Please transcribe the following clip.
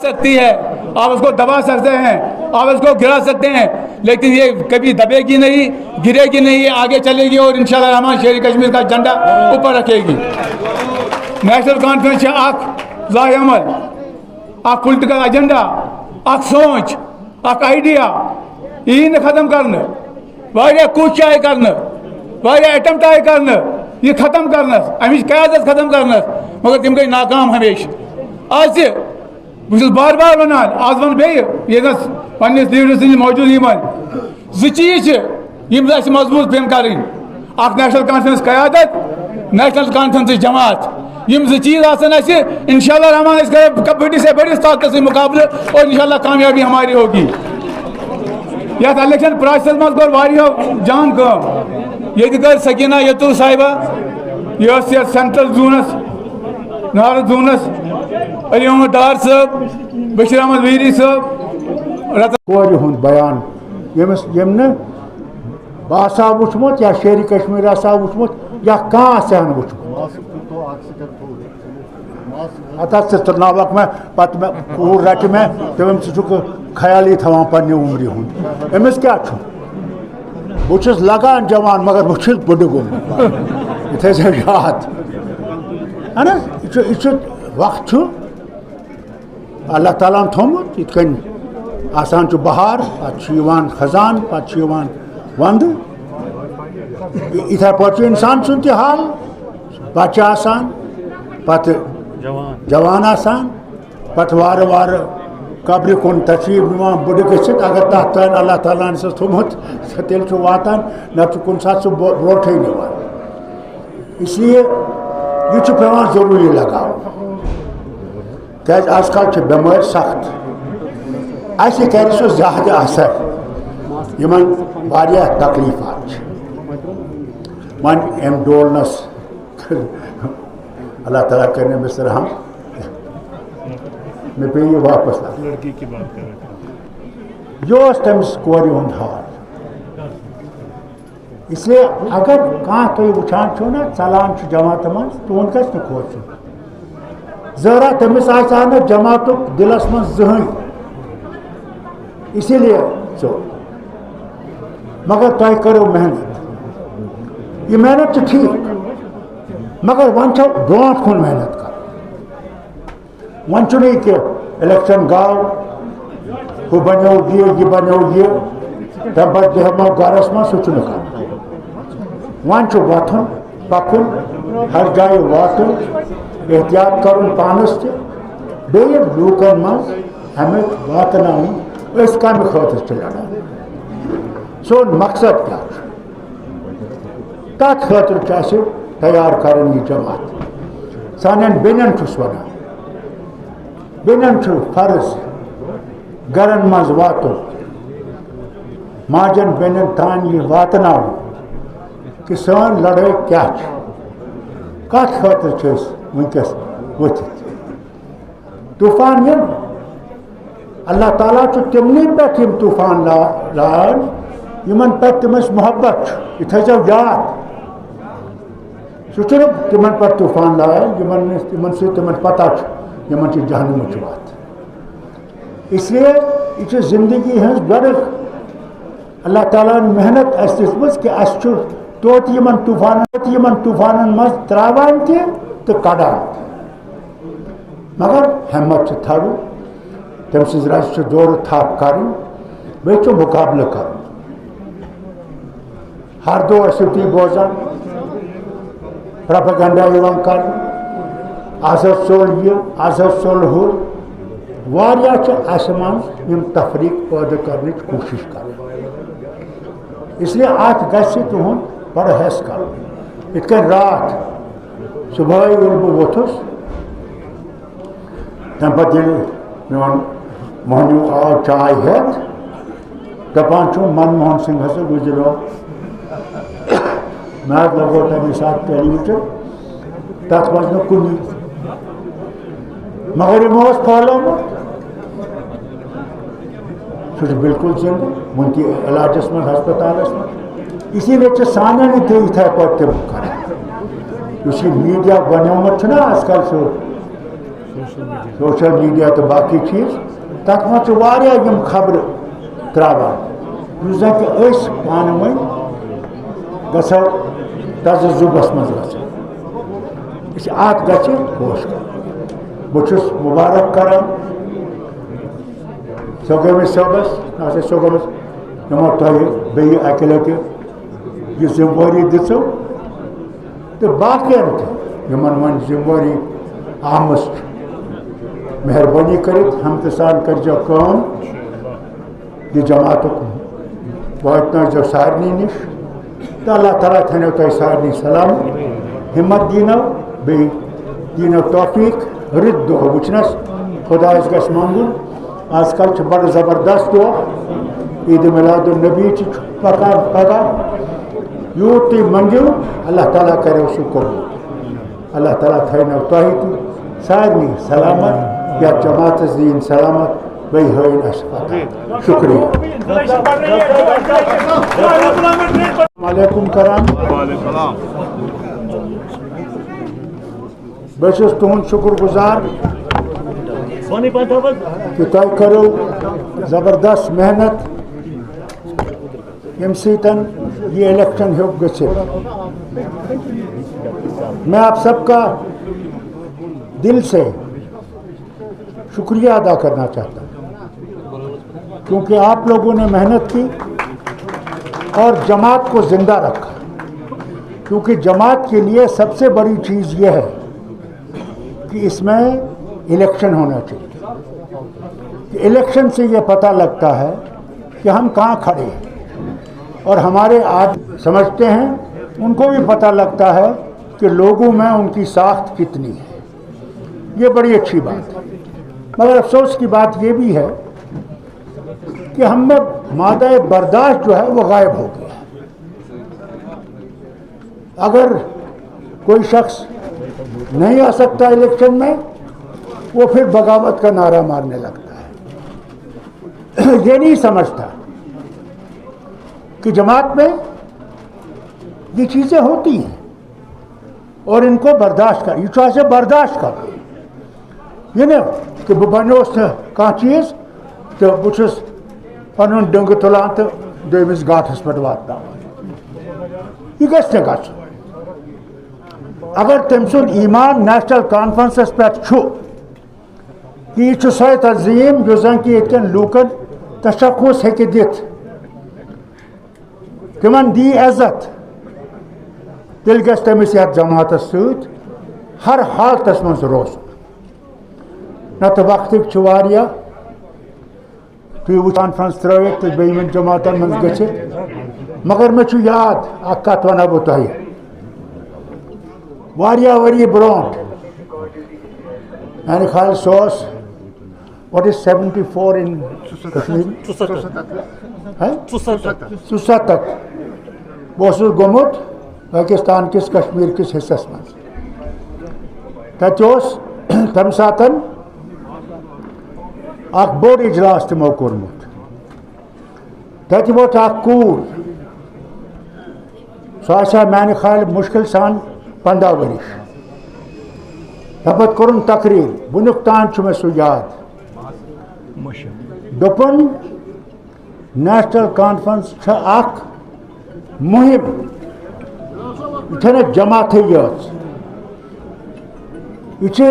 सकती है, आप उसको दबा सकते हैं, आप उसको गिरा सकते हैं, लेकिन ये कभी दबेगी नहीं, गिरेगी नहीं, ये आगे चलेगी और इंशाल्लाह रहमान शेर कश्मीर का झंडा ऊपर रखेगी। नेशनल कॉन्फ्रेंस अख लाअमल, अख पॉलिटिकल एजेंडा, अख सोच, अख आइडिया यही न खत्म करने, वारिया कुछ आए करने, वारिया अटेम्प्ट आए करने, ये खत्म करने, अमिच क़यादत खत्म करने, मगर तिम गई नाकाम हमेशा। आज बस बार बार वनान, आज वन बे पन्निस लीडर सद मौजूदगी मज ज चीज मजबूत पेन कर, नेशनल कॉन्फ्रेंस क़यादत, नेशनल कॉन्फ्रेंस जमात, यम ज चीज इंशाल्लाह रहमान कर बड़ी से बड़ी ताकत से मुकाबले और इंशाल्लाह कामयाबी हमारी होगी। यथ इलेक्शन प्रोसेस मज गो वारियो जान कम, ये कर सकीना यतुल साहिबा, यह central zones north zones Ali Mohammad Dar साहब, बशीर अहमद वीरी साहब कोर हुंद बयान यम न बासा वुचमुत या शेर कश्मीर आसा वुचमुत या कहाँ आसान वुचमुत अत तुर्नावक में पत में कूर रच में तम ख्याल थवान पन्ने उम्र हुंद अमिस क्या बहुत लगान जवान मगर बहुत बुढ़ गोमुत ये याद है ना। यह वक्त अल्लाह ताला थोमुत इत कन आसान बहार पत खजान पत वंद इथे पे इंसान सुन तह हाल बच्चे आसान पत जवान आसान पत वार वार कब्र कुन तशरीफ निवान बुढ़ गसित अगर तथ तान अल्लाह ताला थोमुत तेल वातान न कुन सात ब्रोठे निवान। इसलिए यह पेवान जरूरी लगाव क्या आजकल बेमार सख्त अस कर ज्यादा असर यमन वारिया तकलीफात वन अम डोलनस अल्लाह ताला करने में रहम मैं पे ये वापस लड़की की बात कर रहे थे जो तमिस कोर हुंद हाल। इसलिए अगर कह तुम वुचान छो ना चलान जमात मज तुन गस न खोच जरा तमिस आ जमात दिलस मज जहन, इसीलिए चो मगर तुम करो मेहनत, ये मेहनत ठीक मगर वन ब्रोट कुन मेहनत कर वन नहीं कि इलेक्शन गाव हु बनो ये बनो ये तम पे बेहमो गरस मज सह कर वन वथन पकुन हर जाए वातन एहतियात करुन पानस बे लूकन मज अमिक वातन कम खतर लड़ान सोन मकसद क्या तथ खतर तैयार कर जमात सान बेन वन बेन फर्ज गरन मज वातुन माजन बेन तान यह वातना कि सान लड़ाई क्या कत खतर वनकस वथित तूफान यम अल्लाह ताला तिमन पे तूफान लान यमन पे तमस मोहब्बत यह थो याद सह तिमन पे तूफान लान यमन तिमन पता यमन जहनुम वात। इसलिए यह जिंदगी हज बड़ अल्लाह ताला मेहनत अस दिसमस कि अस तोत यमन तूफान मज त्रावान तो कड़ान मगर हिम्मत थव तम सज दौर थप कर बे मुकाबल कर हर दो ती बोजान प्रोपेगेंडा कर आज चल यह आज चल हु अस मन तफरीक पैदा करने कोशिश कर। इसलिए अत तुहद बड़ हेस कर इत रात सुबह ये वोथुस तम पे मोन मोहनू आव चाय हेत दपान मनमोहन सिंह हस गुजरो मैं लगो तमें साथ टेलीविजन तथ मज न कुन मगर यमो फहलोमुत सह बिल्कुल जिंद वनक इलाजस मज हस्पतालस मज। इसीलिए सान थे इथे पे तम कर मीडिया बनोमुत आजकल सोशल मीडिया तो बाकी चीज़ तक मज यम खबर त्रावान जन कि पान वन गो तजुबस मज अत गोश बहुत मुबारक करान सोगमिस सबस नासिर सोगमिस यमो तुह बे अकि लटि यह जिम्मेवारी दिचो तो बाकियन यमन वन जिम्मेवारी आमस मेहरबानी करित हमतसान कर काम यह जमात वातन सारनी निश तो अल्लाह ताला थो तुम सारनी सलाम हिम्मत दीनो बे दीनो तौफीक रित दो वचनस खुदास गस मंगुन आजकल बड़ जबरदस्त दो ईद मिलादुन्नबी पकान पगा यूत तुम मंगो अल्लाह ताला करो सह कबूल अल्लाह ताला थो तुह सारनी सलामत या जमात दीन सलामत वही हईन शुक्रिया वालेकुम कराम बस तुहद शुक्रगुजार कि तुम करो जबरदस्त मेहनत यम सतन ये इलेक्शन हो गए। मैं आप सबका दिल से शुक्रिया अदा करना चाहता हूँ क्योंकि आप लोगों ने मेहनत की और जमात को ज़िंदा रखा, क्योंकि जमात के लिए सबसे बड़ी चीज़ यह है कि इसमें इलेक्शन होना चाहिए। कि इलेक्शन से ये पता लगता है कि हम कहाँ खड़े हैं और हमारे आज समझते हैं उनको भी पता लगता है कि लोगों में उनकी साख्त कितनी है। ये बड़ी अच्छी बात है। मगर अफसोस की बात ये भी है कि हम में मादा बर्दाश्त जो है वो गायब हो गया है। अगर कोई शख्स नहीं आ सकता इलेक्शन में वो फिर बगावत का नारा मारने लगता है। ये नहीं समझता कि जमात में ये चीज़ें होती हैं और इनको बर्दाश्त कर ये से बर्दाश्त कर ये ना कि बह बनोस कह चीज़ तो बहुत पन डंग तुलान तो दोमिस गाठस पे वात यह गि अगर तम सुन ईमान नेशनल कॉन्फ्रेंस पे कि यह सो तंजीम जो जन कि ये लूकन तशखुस हे दिथ तिमन दी इज्जत तेल गस तमिस यथ जमात सत हर हालतस मज रोज न तो वक्त तुम वो कॉन्फ्रेंस त्रित तो बेन जमातन मज ग मगर मे याद कत वन बह तुह वरी ब्रोट मैंने ख्याल सोस व्हाट इज 74 इन कश्मीर 74 बस गोमुत पाकिस्तान किस कश्मीर किस हिस्सस मज तम सातन बोड़ इजलास तमो कोर्मुत तत वोट कूर सह माने ख्याल मुश्किल सान 15 वरिश तपत कोरुन तकरीर वुनुक तान मे सह याद दोपन नेशनल कॉन्फ्रेंस मुहिम यह जमात